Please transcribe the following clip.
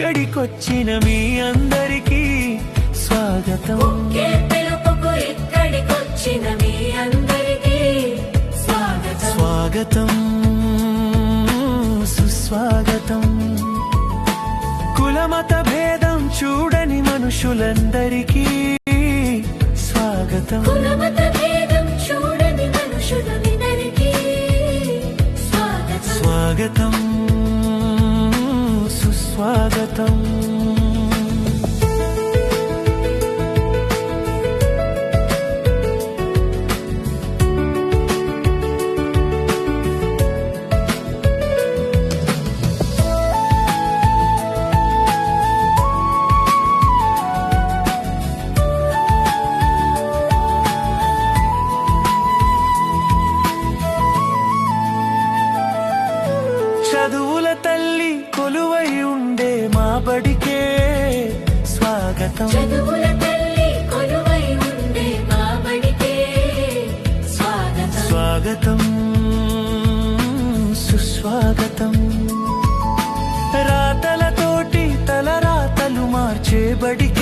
ఇక్కడికొచ్చిన మీ అందరికీ స్వాగతం. పిలుపుకు ఇక్కడికొచ్చిన మీ అందరికీ స్వాగతం. స్వాగతం సుస్వాగతం. కులమత భేదం చూడని మనుషులందరికీ స్వాగతం. కులమత భేదం చూడని మనుషులందరికీ స్వాగతం. స్వాగతం సుస్వాగతం. చదువుల తల్లి కొలువై ఉండే మా బడికే స్వాగతం. చదువుల తల్లి కొలువై ఉండే మా బడికే స్వాగతం. స్వాగతం సుస్వాగతం. రాతలతోటి తలరాతలు మార్చే బడికి